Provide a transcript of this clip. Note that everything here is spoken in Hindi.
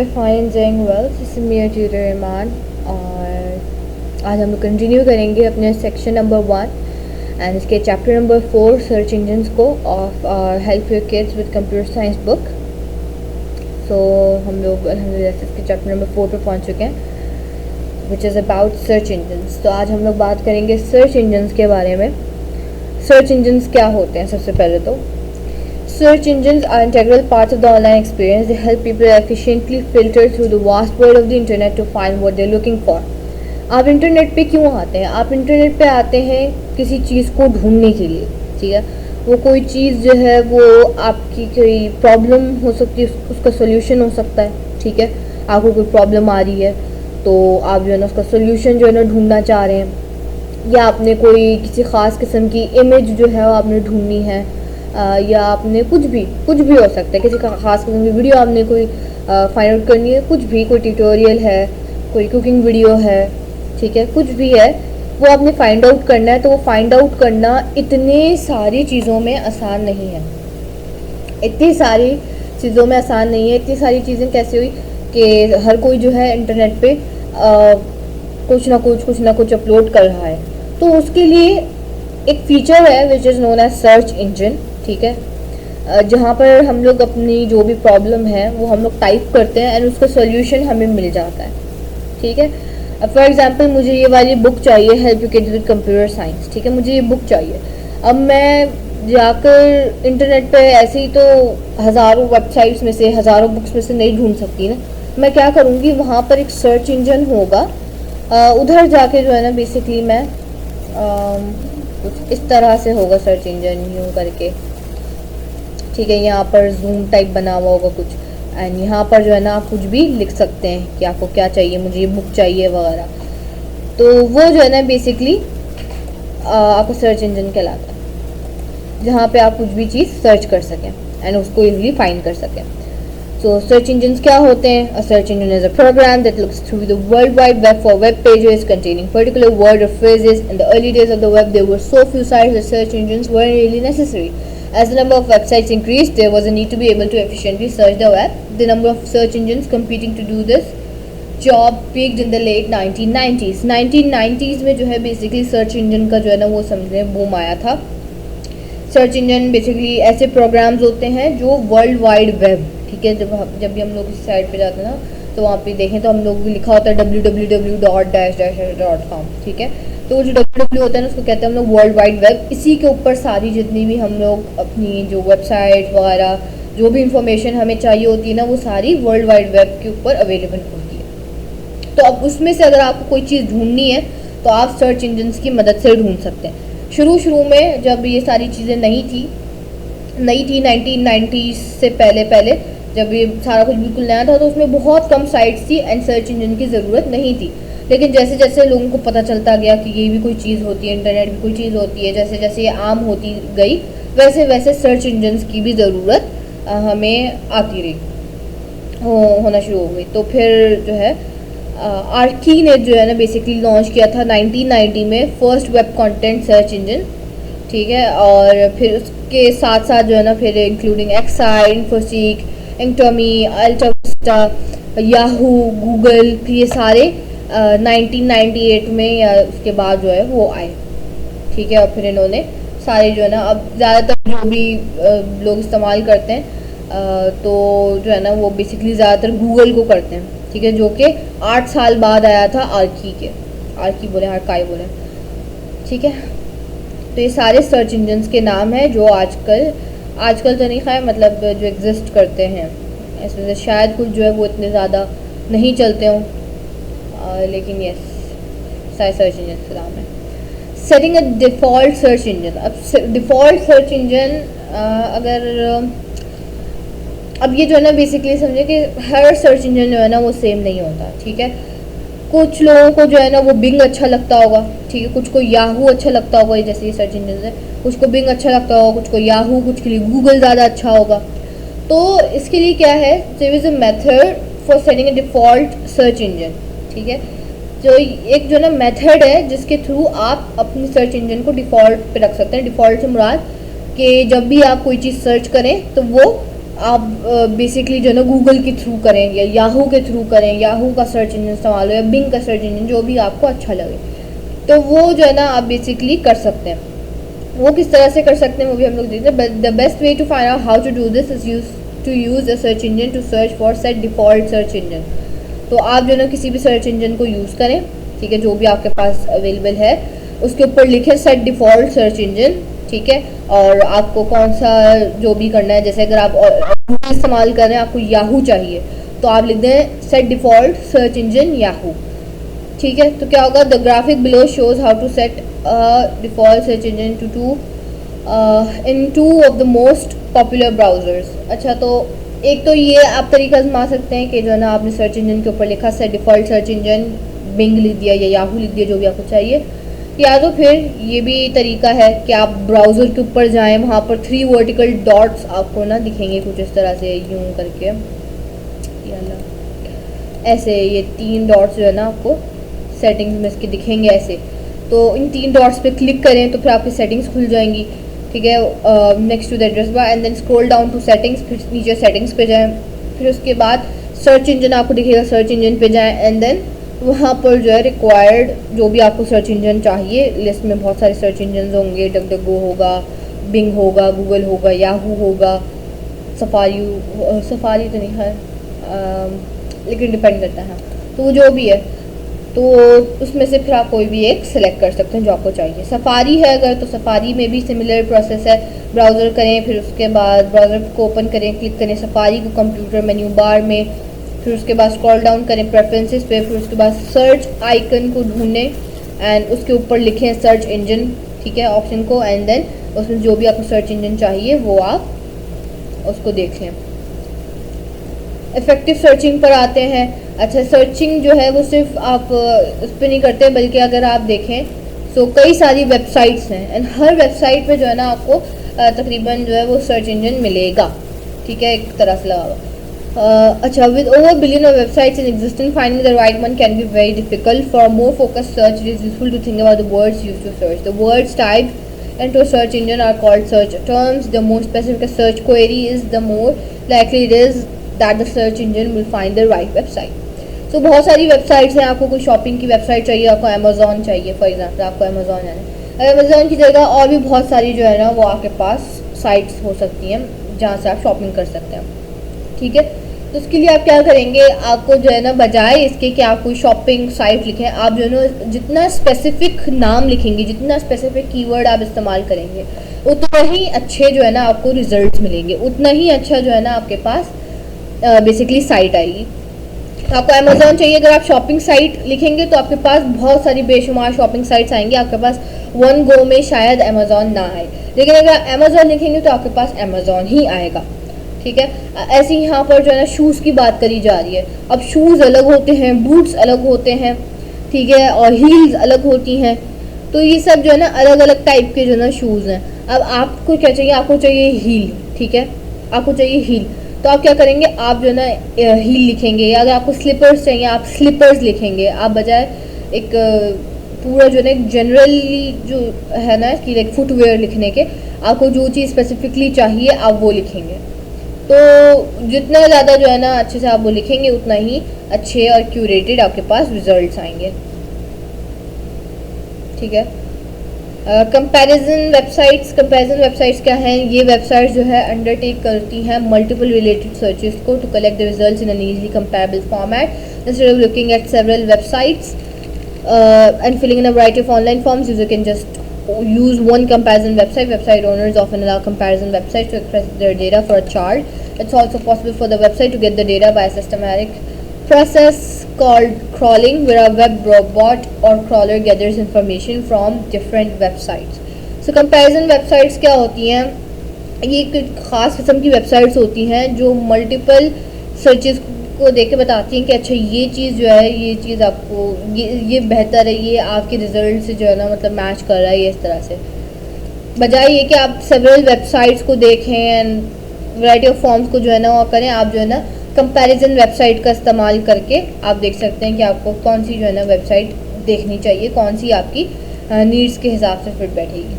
Fine doing well, this is me tutor Rahman. और आज हम लोग कंटिन्यू करेंगे अपने सेक्शन नंबर 1 एंड इसके चैप्टर नंबर 4 सर्च इंजन्स को of help your kids with computer science book. So हम लोग अल्हम्दुलिल्लाह इसके चैप्टर नंबर 4 पे पहुंच चुके हैं, which is about search engines. तो आज हम लोग बात करेंगे सर्च इंजन्स के बारे में। सर्च इंजन्स क्या होते हैं? सबसे पहले तो search engines are integral parts of the online experience. They help people efficiently filter through the vast world of the internet to find what they're looking for. आप इंटरनेट पे क्यों आते हैं? आप इंटरनेट पे आते हैं किसी चीज़ को ढूंढने के लिए, ठीक है। वो कोई चीज़ जो है वो आपकी कोई प्रॉब्लम हो सकती है, उसका सोल्यूशन हो सकता है, ठीक है। आपको कोई प्रॉब्लम आ रही है तो आप जो है ना उसका सोल्यूशन जो है ना ढूंढना चाह रहे हैं, या आपने कोई किसी ख़ास किस्म की इमेज जो है वो आपने ढूंढनी है, या आपने कुछ भी हो सकता है, किसी का खास किस्म की वीडियो आपने कोई फाइंड आउट करनी है, कुछ भी, कोई ट्यूटोरियल है, कोई कुकिंग वीडियो है, ठीक है, कुछ भी है वो आपने फाइंड आउट करना है। तो वो फाइंड आउट करना इतनी सारी चीज़ों में आसान नहीं है, इतनी सारी चीज़ों में आसान नहीं है। इतनी सारी चीज़ें कैसे हुई कि हर कोई जो है इंटरनेट पे कुछ ना कुछ अपलोड कर रहा है। तो उसके लिए एक फीचर है which is known as search engine, ठीक है, जहाँ पर हम लोग अपनी जो भी प्रॉब्लम है वो हम लोग टाइप करते हैं एंड उसका सॉल्यूशन हमें मिल जाता है, ठीक है। अब फॉर एग्जांपल मुझे ये वाली बुक चाहिए, help you kids with computer science, ठीक है, मुझे ये बुक चाहिए। अब मैं जाकर इंटरनेट पे ऐसे ही तो हज़ारों वेबसाइट्स में से, हज़ारों बुक्स में से नहीं ढूंढ सकती ना। मैं क्या करूँगी, वहाँ पर एक सर्च इंजन होगा, उधर जाके जो है ना बेसिकली मैं कुछ इस तरह से होगा सर्च इंजन, यूँ करके, ठीक है। यहाँ पर जूम टाइप बना हुआ होगा कुछ, एंड यहाँ पर जो है ना आप कुछ भी लिख सकते हैं कि आपको क्या चाहिए, मुझे ये बुक चाहिए वगैरह। तो वो जो है ना बेसिकली आपका सर्च इंजन कहलाता है, जहाँ पे आप कुछ भी चीज़ सर्च कर सकें एंड उसको इजीली फाइंड कर सकें। सो सर्च इंजन्स क्या होते हैं? A search engine is a program that looks through the world wide web for web pages containing particular word or phrases. In the early days of the web, there were so few sites that search engines weren't really necessary. As the number of websites increased, there was a need to be able to efficiently search the web. The number of search engines competing to do this job peaked in the late 1990s. 1990s में जो है बेसिकली सर्च इंजन का जो है ना वो समझे बूम आया था। सर्च इंजन बेसिकली ऐसे प्रोग्राम्स होते हैं जो वर्ल्ड वाइड वेब, ठीक है, जब भी हम लोग इस साइट पे जाते हैं ना तो वहाँ पे देखें तो हम लोग भी लिखा होता है www.com, ठीक है। तो जो www होता है ना उसको कहते हैं हम लोग वर्ल्ड वाइड वेब। इसी के ऊपर सारी जितनी भी हम लोग अपनी जो वेबसाइट वगैरह जो भी इंफॉर्मेशन हमें चाहिए होती है ना वो सारी वर्ल्ड वाइड वेब के ऊपर अवेलेबल होती है। तो अब उसमें से अगर आपको कोई चीज़ ढूंढनी है तो आप सर्च इंजन्स की मदद से ढूंढ सकते हैं। शुरू में जब ये सारी चीज़ें नहीं थी 1990s से पहले जब ये सारा कुछ बिल्कुल नया था तो उसमें बहुत कम साइट्स थी एंड सर्च इंजन की ज़रूरत नहीं थी। लेकिन जैसे जैसे लोगों को पता चलता गया कि ये भी कोई चीज़ होती है, इंटरनेट भी कोई चीज़ होती है, जैसे जैसे ये आम होती गई वैसे वैसे सर्च इंजन्स की भी ज़रूरत हमें आती रही, होना शुरू हो गई। तो फिर जो है आर्की ने जो है ना बेसिकली लॉन्च किया था 1990 में first web content search engine, ठीक है। और फिर उसके साथ साथ जो है ना फिर including Excite, Infoseek, Inktomi, AltaVista, Yahoo, Google, फिर ये सारे 1998 में या उसके बाद जो है वो आए, ठीक है। और फिर इन्होंने सारे जो है ना अब ज़्यादातर जो भी लोग इस्तेमाल करते हैं तो जो है ना वो बेसिकली ज़्यादातर गूगल को करते हैं, ठीक है, जो कि 8 साल बाद आया था आर्की बोले, आर्काई बोले, ठीक है। तो ये सारे सर्च इंजन्स के नाम हैं जो आजकल तो नहीं खाए, मतलब जो एग्जिस्ट करते हैं। इसमें से शायद कुछ जो है वो इतने ज़्यादा नहीं चलते हों, लेकिन यस सारे सर्च इंजन के नाम है। Setting a default search engine. अब डिफ़ॉल्ट सर्च इंजन अब ये जो है ना बेसिकली समझे कि हर सर्च इंजन जो है ना वो सेम नहीं होता, ठीक है। कुछ लोगों को जो है ना वो बिंग अच्छा लगता होगा, ठीक है, कुछ को याहू अच्छा लगता होगा, जैसे ये सर्च इंजन है, कुछ को बिंग अच्छा लगता होगा, कुछ को याहू, कुछ के लिए गूगल ज़्यादा अच्छा होगा। तो इसके लिए क्या है, there is a method for setting a default search engine, ठीक है। जो एक जो ना मेथड है जिसके थ्रू आप अपनी सर्च इंजन को डिफ़ॉल्ट पे रख सकते हैं। डिफ़ॉल्ट से मुराद कि जब भी आप कोई चीज़ सर्च करें तो वो आप बेसिकली जो है ना गूगल के थ्रू करें या याहू के थ्रू करें, याहू का सर्च इंजन इस्तेमाल हो या बिंग का सर्च इंजन, जो भी आपको अच्छा लगे, तो वो जो है ना आप बेसिकली कर सकते हैं। वो किस तरह से कर सकते हैं वो भी हम लोग देखते हैं। The best way to find out how to do this is to use a search engine to search for set default search engine. तो आप जो है ना किसी भी सर्च इंजन को यूज़ करें, ठीक है, जो भी आपके पास अवेलेबल है, उसके ऊपर लिखें सेट डिफ़ॉल्ट सर्च इंजन, ठीक है। और आपको कौन सा जो भी करना है, जैसे अगर आप इस्तेमाल कर रहे हैं, आपको याहू चाहिए, तो आप लिख दें set default search engine Yahoo, ठीक है। तो क्या होगा, the graphic below shows how to set default search engine to in two of the most popular browsers. अच्छा, तो एक तो ये आप तरीका आजमा सकते हैं कि जो है ना आपने सर्च इंजन के ऊपर लिखा set default search engine, Bing लिख दिया या याहू लिख दिया, जो भी आपको चाहिए। या तो फिर ये भी तरीका है कि आप ब्राउज़र के ऊपर जाएं, वहाँ पर 3 वर्टिकल डॉट्स आपको ना दिखेंगे कुछ इस तरह से, यूं करके, ऐसे ये 3 डॉट्स जो है ना आपको सेटिंग्स में इसके दिखेंगे ऐसे। तो इन 3 डॉट्स पे क्लिक करें तो फिर आपकी सेटिंग्स खुल जाएंगी, ठीक है, next to the address bar, and then scroll down to settings, फिर नीचे सेटिंग्स पे जाएं, फिर उसके बाद सर्च इंजन आपको दिखेगा, सर्च इंजन पे जाएं, एंड देन वहाँ पर जो है रिक्वायर्ड जो भी आपको सर्च इंजन चाहिए, लिस्ट में बहुत सारे सर्च इंजन होंगे, डकडकगो होगा, बिंग होगा, गूगल होगा, याहू होगा, सफारी तो नहीं है, लेकिन डिपेंड करता है, तो वो जो भी है, तो उसमें से फिर आप कोई भी एक सिलेक्ट कर सकते हैं जो आपको चाहिए। सफारी है अगर, तो सफारी में भी सिमिलर प्रोसेस है, ब्राउज़र करें, फिर उसके बाद ब्राउज़र को ओपन करें, क्लिक करें सफारी को कंप्यूटर मेन्यू बार में, फिर उसके बाद स्क्रॉल डाउन करें प्रेफरेंसेस पे, फिर उसके बाद सर्च आइकन को ढूंढें एंड उसके ऊपर लिखें सर्च इंजन, ठीक है, ऑप्शन को, एंड देन उसमें जो भी आपको सर्च इंजन चाहिए वो आप उसको देख लें। इफ़ेक्टिव सर्चिंग पर आते हैं। अच्छा, सर्चिंग जो है वो सिर्फ आप उस पर नहीं करते, बल्कि अगर आप देखें तो कई सारी वेबसाइट्स हैं, एंड हर वेबसाइट पे जो है ना आपको तकरीबन जो है वो सर्च इंजन मिलेगा, ठीक है, एक तरह से लगा हुआ। अच्छा, with over a billion of websites in existence, finding the right one can be very difficult. For a more focused search, it is useful to think about the words used to search. The words typed into a search engine are called search terms. The more specific a search query is, the more likely it is that the search engine will find the right website. So बहुत सारी वेबसाइट्स हैं, आपको कोई शॉपिंग की वेबसाइट चाहिए, आपको अमेज़ॉन चाहिए, फॉर एग्जाम्पल आपको अमेज़ॉन है, अमेज़ॉन की जगह और भी बहुत सारी जो है ना वो आपके पास साइट्स हो सकती हैं जहाँ से आप शॉपिंग कर सकते हैं, ठीक है। तो उसके लिए आप क्या करेंगे, आपको जो है ना बजाय इसके कि आप कोई शॉपिंग साइट लिखें, आप जो है ना जितना स्पेसिफिक नाम लिखेंगे, जितना स्पेसिफिक कीवर्ड आप इस्तेमाल करेंगे, उतना ही अच्छे जो है ना आपको रिजल्ट्स मिलेंगे, उतना ही अच्छा जो है ना आपके पास बेसिकली साइट आएगी। आपको अमेज़ॉन चाहिए, अगर आप शॉपिंग साइट लिखेंगे तो आपके पास बहुत सारी बेशुमार शॉपिंग साइट्स आएंगी, आपके पास वन गो में शायद अमेज़ॉन ना आए, लेकिन अगर अमेज़ॉन लिखेंगे तो आपके पास अमेज़ॉन ही आएगा, ठीक है। ऐसे ही यहाँ पर जो है ना शूज़ की बात करी जा रही है। अब शूज़ अलग होते हैं, बूट्स अलग होते हैं, ठीक है, और हील्स अलग होती हैं, तो ये सब जो है ना अलग अलग टाइप के जो है ना शूज़ हैं। अब आपको क्या चाहिए, आपको चाहिए हील, ठीक है, आपको चाहिए हील, तो आप क्या करेंगे, आप जो है ना हील लिखेंगे, या अगर आपको स्लीपर्स चाहिए आप स्लीपर्स लिखेंगे, आप बजाय एक पूरा जो है ना जनरली जो है ना कि लाइक फुटवेयर लिखने के, आपको जो चीज़ स्पेसिफिकली चाहिए आप वो लिखेंगे। तो जितना ज़्यादा जो है ना अच्छे से आप वो लिखेंगे, उतना ही अच्छे और क्यूरेटेड आपके पास रिजल्ट्स आएंगे, ठीक है। कंपैरिजन वेबसाइट्स क्या हैं, ये वेबसाइट्स जो है अंडरटेक करती हैं मल्टीपल रिलेटेड सर्चेस को to collect the results in an easily comparable format instead of looking at several websites and filling in a variety of online forms. User can just use one comparison website. Website owners often allow comparison websites to express their data for a chart. It's also possible for the website to get the data by a systematic process called crawling, where a web robot or crawler gathers information from different websites. So comparison websites क्या होती हैं, ये एक ख़ास किस्म की वेबसाइट्स होती हैं जो मल्टीपल सर्चेस को देख के बताती हैं कि अच्छा ये चीज़ जो है, ये चीज़ आपको ये बेहतर है, ये आपके रिजल्ट से जो है ना मतलब मैच कर रहा है, ये इस तरह से, बजाय ये कि आप सेवरल वेबसाइट्स को देखें एंड वैरायटी ऑफ फॉर्म्स को जो है ना वो करें, आप जो है ना कंपैरिजन वेबसाइट का इस्तेमाल करके आप देख सकते हैं कि आपको कौन सी जो है ना वेबसाइट देखनी चाहिए, कौन सी आपकी नीड्स के हिसाब से फिट बैठेगी।